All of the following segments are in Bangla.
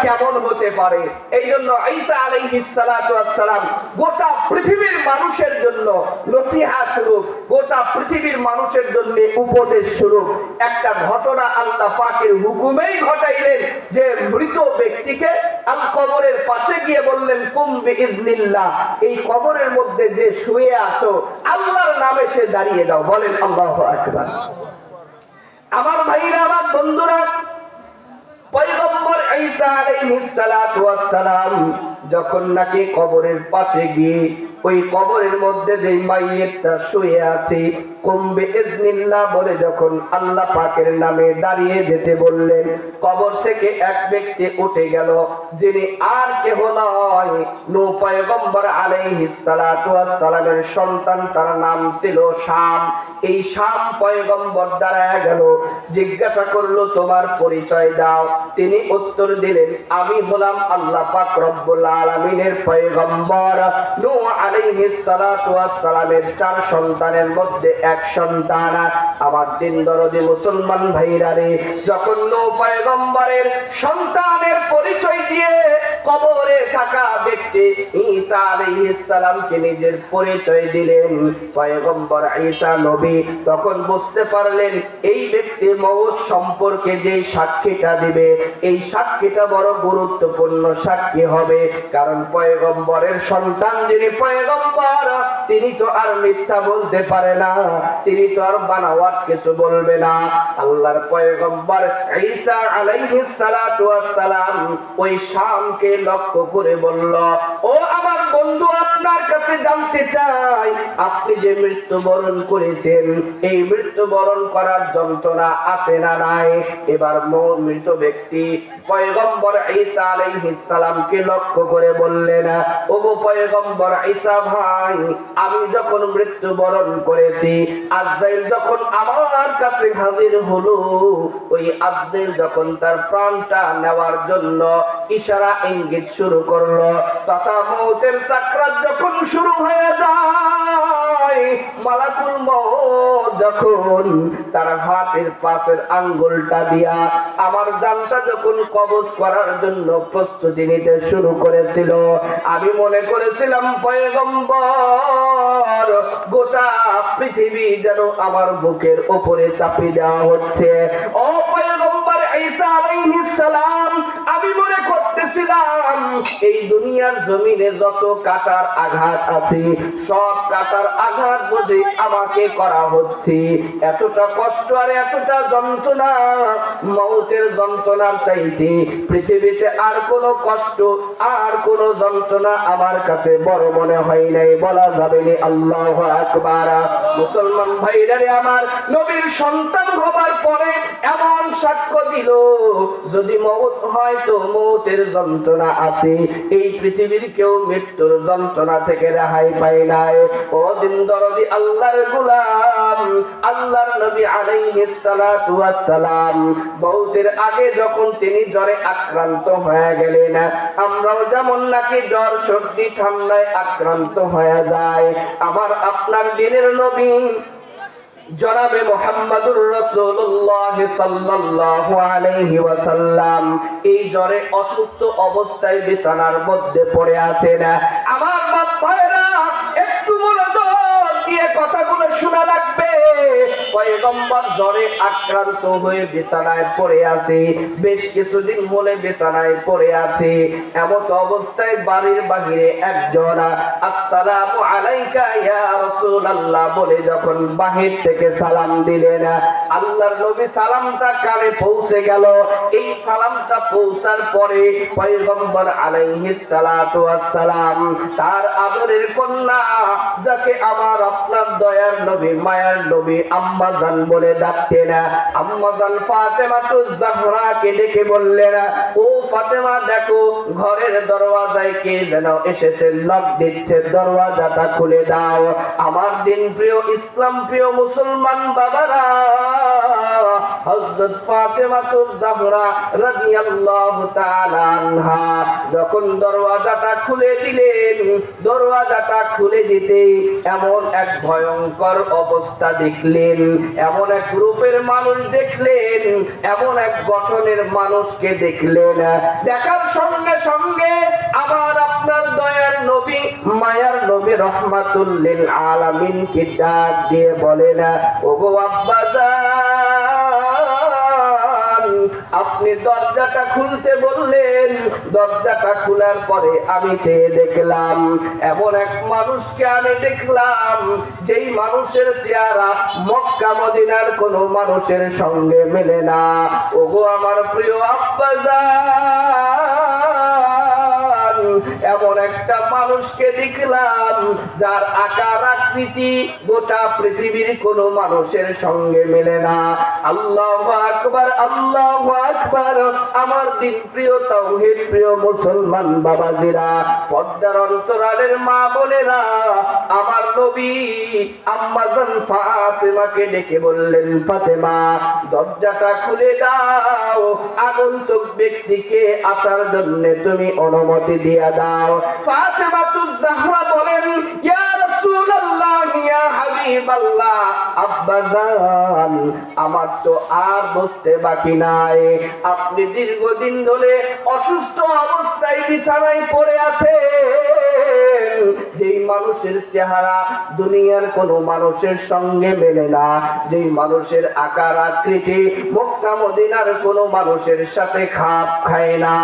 কেমন হতে পারে। এই জন্য ঈসা আলাইহিস সালাতু ওয়াস সালাম গোটা পৃথিবীর মানুষের জন্য নসিহত স্বরূপ, গোটা পৃথিবীর মানুষের জন্য উপদেশ স্বরূপ একটা ঘটনা আল্লাহ পাকের হুকুমেই ঘটাইলেন যে মৃত ব্যক্তিকে আল কবরের পাশে গিয়ে বললেন কুম বিইজনিল্লাহ, এই কবরের মধ্যে যে শুয়ে আছো আল্লাহর নামে সে দাঁড়িয়ে দাও। বলেন আল্লাহু আকবার। আমার ভাইরা, আমার বন্ধুরা, পয়গম্বর ঈসা আলাইহিস সালাতু ওয়াস সালাম যখন নাকি কবরের পাশে গিয়ে ওই কবরের মধ্যে যে মাইয়িতটা শুয়ে আছে কুম বিইজনিল্লাহ বলে যখন আল্লাহ পাকের নামে দাঁড়িয়ে যেতে বললেন, কবর থেকে এক ব্যক্তি উঠে গেল, যিনি আর কেহ নয় নূহ পয়গম্বর আলাইহিস সালাতু ওয়াস সালামের সন্তান, তার নাম ছিল শাম। এই শাম পয়গম্বর দাঁড়ায় গেল, জিজ্ঞাসা করলো তোমার পরিচয় দাও। তিনি উত্তর দিলেন, আমি হলাম আল্লাহ পাক রব্বুল আলামিনের পয়গম্বর নূহ আলাইহিস সালাতু ওয়াস সালামের 4 সন্তানের মধ্যে এক সন্তান। আমার দিন দরদি মুসলমান ভাইরা রে, যখন নূহ পয়গম্বরের সন্তানের পরিচয় দিয়ে কবরে থাকা ব্যক্তি ঈসা আলাইহিস সালামকে নিজের পরিচয় দিলেন পয়গম্বর ঈসা নবী, তখন বুঝতে পারলেন এই ব্যক্তি মওত সম্পর্কে যে সাক্ষীটা দিবে এই সাক্ষীটা বড় গুরুত্বপূর্ণ সাক্ষী হবে। কারণ পয়গম্বরের সন্তান যিনি পয়গম্বর তিনি তো আর মিথ্যা বলতে পারে না, তিনি তো আর বানাওয়াত কিছু বলবে না। আল্লাহর পয়গম্বর ঈসা আলাইহিস সালাতু ওয়াস সালাম ওই শামকে লক্ষ্য করে বলল, ও আমার বন্ধু, আপনার কাছে জানতে চাই আপনি যে মৃত্যুবরণ করেছেন এই মৃত্যুবরণ করার যন্ত্রণা আছে না নাই? এবার মৃত ব্যক্তি পয়গম্বর ঈসা আলাইহিস সালামকে লক্ষ্য করে বললেন, ওগো পয়গম্বর ঈসা ভাই, আমি যখন মৃত্যুবরণ করেছি আজরাইল যখন আমার কাছে হাজির হলো, ওই আজরাইল যখন তার প্রাণটা নেওয়ার জন্য ইশারা ইঙ্গিত শুরু করলো তথা মওতের সাকরাত যখন শুরু হয়ে যায়, মালাকুল মওত যখন তার হাতের পাশের আঙ্গুলটা দিয়া আমার জানটা যখন কবজ করার জন্য প্রস্তুতি নিতে শুরু করেছিল, আমি মনে করেছিলাম পয়গম্বর গোটা পৃথিবী যেন আমার বুকের উপরে চাপিয়ে দেওয়া হচ্ছে। ও পয়গম্বর ঈসা আলাইহিস সালাম, আমি মনে করতেছিলাম এই দুনিয়ার জমিনে যত কাটার আঘাত আছে সব কাটার আঘাত বুঝে আমাকে করা হচ্ছে। এতটা কষ্ট আর এতটা যন্ত্রণা, মওতের যন্ত্রণার চাইতে পৃথিবীতে আর কোনো কষ্ট আর কোনো যন্ত্রণা আমার কাছে বড় মনে হয় নাই, বলা যাবে না। আল্লাহু আকবার। মুসলমান ভাইরা রে, আমার নবীর সন্তান হবার পরে এমন সাক্ষ্য দিল, যদি মওত হয় তো মওতের যন্ত্রণা আছে, এই পৃথিবীর কেউ মৃত্যুর যন্ত্রণা থেকে রেহাই পায় নাই। ও দিন দরদি আল্লাহর গোলাম, আল্লাহর নবী আলাইহিস সালাতু ওয়াস সালাম মওতের আগে যখন তিনি জ্বরে আক্রান্ত হয়ে গেলেন, আমরাও যেমন নাকি জ্বর সর্দি ঠান্ডায় আক্রান্ত হয়ে যায়, আমার আপনার দিনের নবী জনাবে মুহাম্মদুর রাসূলুল্লাহ সাল্লাল্লাহু আলাইহি ওয়াসাল্লাম এই জ্বরে অসুস্থ অবস্থায় বিছানার মধ্যে পড়ে আছেন। আমার ভাইরা, একটু মনোযোগ দিয়ে কথাগুলো শোনা লাগবে। পয়গম্বর জ্বরে আক্রান্ত হয়ে বিছানায় পড়ে আছে, বেশ কিছুদিন হলে বিছানায় পড়ে আছে। এমত অবস্থায় বাড়ির বাহিরে একজন আসসালামু আলাইকা ইয়া রাসূলুল্লাহ বলে যখন বাহির থেকে সালাম দিলেন, আল্লাহর নবী সালামটা কানে পৌঁছে গেল। এই সালামটা পৌঁছার পরে পয়গম্বর আলাইহিস সালাতু ওয়াস সালাম তার আদরের কন্যা, যাকে আমার আপনার দয়ার নবী মায়ার নবী আম্মা জান বলে ডাকতেন, আম্মা জান ফাতেমাতুজ জাহরাকে ডেকে বললেন, ও ফাতেমা, দেখো ঘরের দরওয়াজায় কে যেন এসেছে, নক দিচ্ছে, দরওয়াজাটা খুলে দাও। আমার দিন প্রিয় ইসলাম প্রিয় মুসলমান বাবারা, হযরত ফাতেমাতুজ জাহরা রাদিয়াল্লাহু তাআলা আনহা যখন দরওয়াজাটা খুলে দিলেন, দরওয়াজাটা খুলে দিতে এমন এক ভয়ঙ্কর অবস্থা দেখলেন, এমন এক রূপের মানুষ দেখলেন, এমন এক গঠনের মানুষকে দেখলেন। দেখার সঙ্গে সঙ্গে আবার আপনার দয়ার নবী, মায়ার নবী রহমাতুল লিল আলামিনকে ডাক দিয়ে বলেন, ওগো আব্বাজান, আপনি দরজাটা খুলতে বললেন। দরজাটা খোলার পরে আমি চেয়ে দেখলাম, এমন এক মানুষকে আমি দেখলাম যেই মানুষের চেহারা মক্কা মদিনার কোন মানুষের সঙ্গে মেলে না। ওগো আমার প্রিয় আব্বাজান, এমন একটা মানুষকে দেখলাম যার আকার আকৃতি গোটা পৃথিবীর কোন মানুষের সঙ্গে মেলে না। আল্লাহু আকবার, আল্লাহু আকবার। আমার দিন প্রিয় তাওহীদ প্রিয় মুসলমান বাবাজিরা, পর্দার অন্তরালের মা বোনেরা, আমার নবী আম্মা জান ফাতেমাকে ডেকে বললেন, ফাতেমা দরজাটা খুলে দাও, আগন্তুক ব্যক্তিকে আসার জন্য তুমি অনুমতি দিয়ে দাও। ফাতেমাতুজ জাহরা বলেন, ইয়া রাসূলুল্লাহ, ইয়া হাবিবাল্লাহ, আব্বাজান আমার তো আর বসতে বাকি নাই। আপনি দীর্ঘদিন ধরে অসুস্থ অবস্থায় বিছানায় পড়ে আছেন, যেই মানুষের চেহারা দুনিয়ার কোন মানুষের সঙ্গে মেলে না, যেই মানুষের আকার আকৃতি মক্কা মদিনার কোন মানুষের সাথে খাপ খায় না,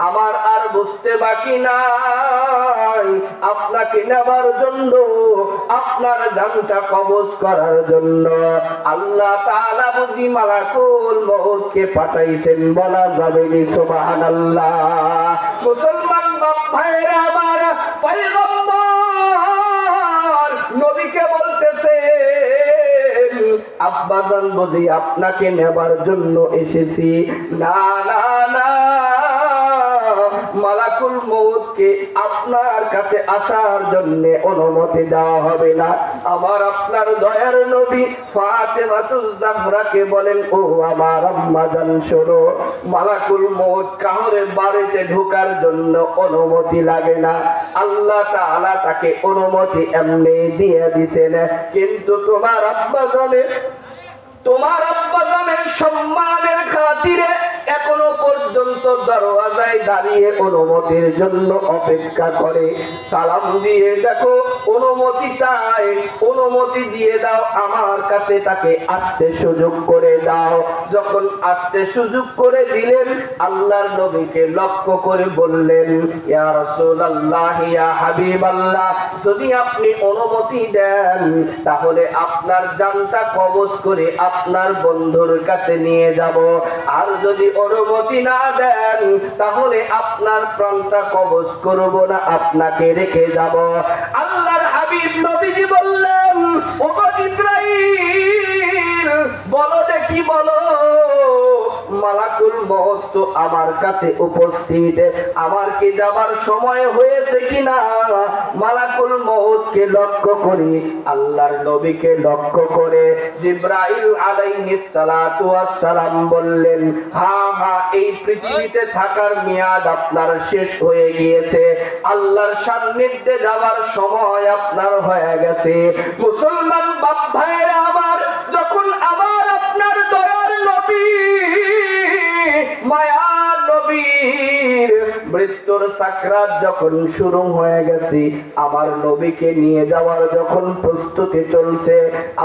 আমার আর বুঝতে বাকি নাই আপনাকে নেবার জন্য, আপনার জানটা কবজ করার জন্য আল্লাহ তাআলা বুঝি মালাকুল মউতকে পাঠাইছেন, বলা যাবে না সুবহানাল্লাহ। মুসলমান বাপ ভাইরা আমার, পয়গম্বর নবীকে বলতেছে, আব্বাজান বুঝি আপনাকে নেবার জন্য এসেছি। না না না, মালাকুল মউতকে আপনার কাছে আসার জন্য অনুমতি দেওয়া হবে না। আমার আপনার দয়ার নবী ফাতেমাতুজ জাহরাকে বলেন, ও আমার আম্মা জান শোনো, মালাকুল মউত কাউরে বাড়িতে ঢোকার জন্য অনুমতি লাগে না, আল্লাহ তাআলা তাকে অনুমতি এমনি দিয়ে দিয়েছেন। কিন্তু তোমার আব্বাজানের সম্মানের খাতিরে এখনো পর্যন্ত দরওয়াজায় দাঁড়িয়ে অনুমতির জন্য অপেক্ষা করে। সালাম দিয়ে দেখো, অনুমতি চায়, অনুমতি দিয়ে দাও, আমার কাছে তাকে আসতে সুযোগ করে দাও। যখন আসতে সুযোগ করে দিলেন, আল্লাহর নবীকে লক্ষ্য করে বললেন, ইয়া রাসূলুল্লাহ, ইয়া হাবিবাল্লাহ, যদি আপনি অনুমতি দেন তাহলে আপনার জানটা কবজ করে আপনার বন্ধুর কাছে নিয়ে যাব, আর যদি অনুমতি না দেন তাহলে আপনার প্রাণটা কবজ করব না, আপনাকে রেখে যাব। আল্লাহর হাবিব নবীজি বললেন, ওগো জিবরাইল, বলো দেখি, বলো, মালাকুল মউত তো আমার কাছে উপস্থিত, আমার কি যাবার সময় হয়েছে কিনা? মালাকুল মউতকে লক্ষ্য করে, আল্লাহর নবীকে লক্ষ্য করে জিবরাইল আলাইহিস সালাতু ওয়াস সালাম বললেন, হ্যাঁ হ্যাঁ, এই পৃথিবীতে থাকার মেয়াদ আপনার শেষ হয়ে গিয়েছে, আল্লাহর সান্নিধ্যে যাওয়ার সময় আপনার হয়ে গেছে। মুসলমান বাপ ভাইরা আমার, যখন আবার আপনার দয়ার নবী, মায়ার নবীর মৃত্যুর সাকরাত যখন শুরু হয়ে গেছে, আমার নবীকে নিয়ে যাওয়ার যখন প্রস্তুতি চলছে,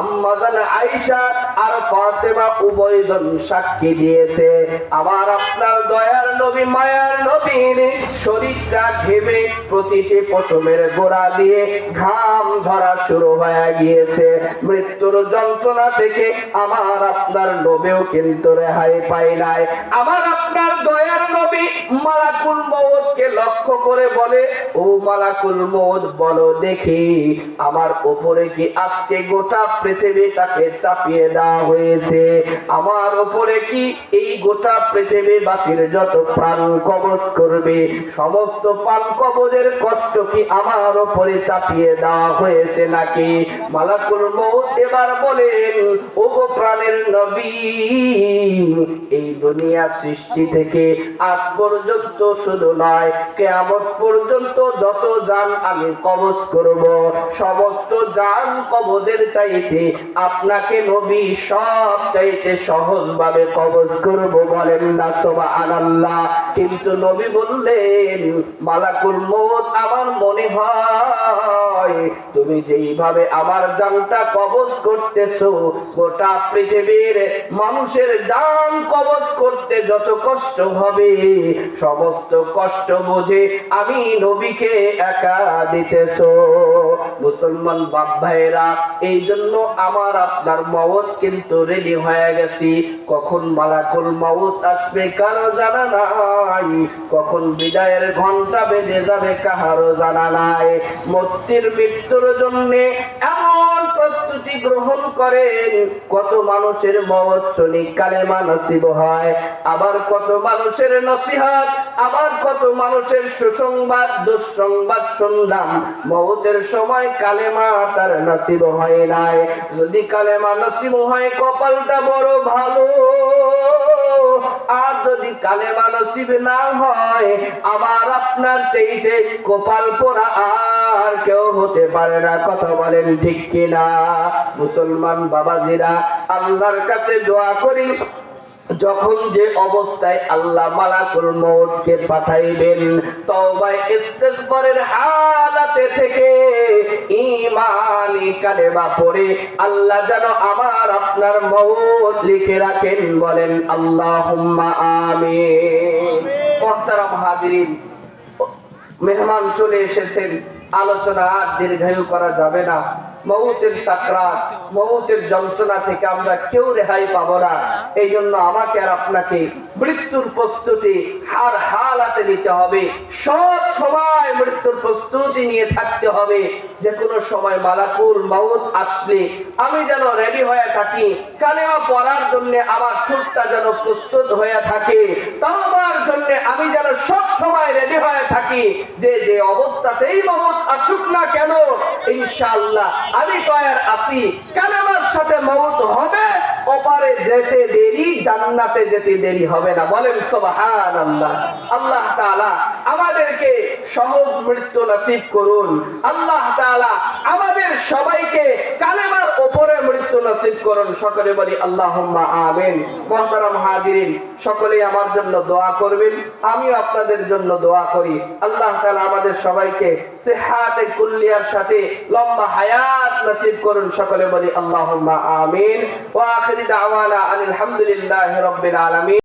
আম্মা জান আয়েশা আর ফাতেমা উভয়জন সাক্ষী দিয়েছে, আমার আপনার দয়ার নবী, মায়ার নবীর শরীরটা ঘেমে প্রতিটি পশমের গোড়া দিয়ে ঘাম ঝরা শুরু হয়ে গিয়েছে। মৃত্যুর যন্ত্রণা থেকে আমার আপনার নবীও কিন্তু রেহাই পায় নাই। আমার আপনার দয়ার নবী মালাকুল মউতকে লক্ষ্য করে বলে, ও মালাকুল মউত, বলো দেখি, আমার উপরে কি আজকে গোটা পৃথিবীটাকে চাপিয়ে দেওয়া হয়েছে? আমার উপরে কি এই গোটা পৃথিবীবাসীর যত প্রাণ কবজ করবে, সমস্ত প্রাণ কবজের কষ্ট কি আমার উপরে চাপিয়ে দেওয়া হয়েছে নাকি? মালাকুল মউত এবার বলেন, ওগো প্রাণের নবী এই দুনিয়া সৃষ্টি থেকে আজ পর্যন্ত শুধু নয় কিয়ামত পর্যন্ত যত জান আমি কবজ করব সমস্ত জান কবজের চাইতে আপনাকে নবী সব চাইতে সহজ ভাবে কবজ করব বলেন না সুবহানাল্লাহ। কিন্তু নবী বললেন মালাকুল মউত আমার মনে হয় তুমি যেইভাবে আমার জানটা কবজ করতেছো গোটা পৃথিবীর মানুষের জান কবজ করতে যত কষ্ট হবে সমস্ত কষ্ট বুঝে আমি নবীকে একা দিতেছো। মুসলমান বাপ ভাইরা এই জন্য আমার আপনার মওত কিন্তু রেডি হয়ে গেছি। কখন মালাকুল মউত আসবে কারো জানা নাই, কখন বিদায়ের ঘন্টা বেজে যাবে কাহারও জানা নাই। মৃত্যুর জন্য এমন প্রস্তুতি গ্রহণ করেন কত মানুষের মওত শুনি কালেমা নসিব হয়, আবার কত মানুষের নসিহত, আবার কত মানুষের সুসংবাদ দুঃসংবাদ শুনলাম মওতের সময় কালেমা তার নসিব হয় নাই। যদি কালেমা নসিব হয় কপালটা বড় ভালো, আর যদি কালেমা নসিব না হয় আমার আপনার চাইতে কপাল পোড়া আর কেউ হতে পারে না। কথা বলেন ঠিক কিনা? মুসলমান বাবাজিরা আল্লাহর কাছে দোয়া করি যখন যে অবস্থায় আল্লাহ মালাকুল মউতকে পাঠাইবেন তওবা ইস্তিগফারের হালাতে থেকে ঈমানি কালেমা পড়ে আল্লাহ যেন আমার আপনার মউত লিখে রাখেন। বলেন আল্লাহুম্মা আমিন। মুহতারাম হাজিরিন, মেহমান চলে এসেছেন, আলোচনা আর দীর্ঘায়ু করা যাবে না। মউতের সাকরাত, মউতের যন্ত্রণা থেকে আমরা কেউ রেহাই পাবো না। এই জন্য আমাকে আর আপনাকে মৃত্যুর প্রস্তুতি হার হালাতে নিতে হবে। সব সময় মৃত্যুর প্রস্তুতি নিয়ে থাকতে হবে। যে কোনো সময় মালাকুল মউত আসলে আমি যেন রেডি হয়ে থাকি, কালেমা পড়ার জন্য আমার ঠোঁটটা যেন প্রস্তুত হয়ে থাকে, তাওবার জন্য আমি যেন সব সময় রেডি হয়ে থাকি। যে যে অবস্থাতেই মউত আসুক না কেন ইনশাআল্লাহ আমি তৈয়ার আছি। কালেমার সাথে মউত হবে, ওপারে যেতে দেরি, জান্নাতে যেতে দেরি হবে না। বলেন সুবহানাল্লাহ। আল্লাহ তাআলা আমাদেরকে সহজ মৃত্যু নসিব করুন। আল্লাহ তাআলা আমাদের সবাইকে কালেমার উপরে মৃত্যু নসিব করুন। সকলে বলি আল্লাহুম্মা আমিন। মুহতারাম হাজিরিন, সকলেই আমার জন্য দোয়া করবেন, আমিও আপনাদের জন্য দোয়া করি। আল্লাহ তাআলা আমাদের সবাইকে সিহাতে কুল্লিয়ার সাথে লম্বা হায়াত নসিব করুন। সকলে বলি আল্লাহুম্মা আমিন। ওয়া আখিরি দাওয়ানা আলহামদুলিল্লাহি রাব্বিল আলামিন।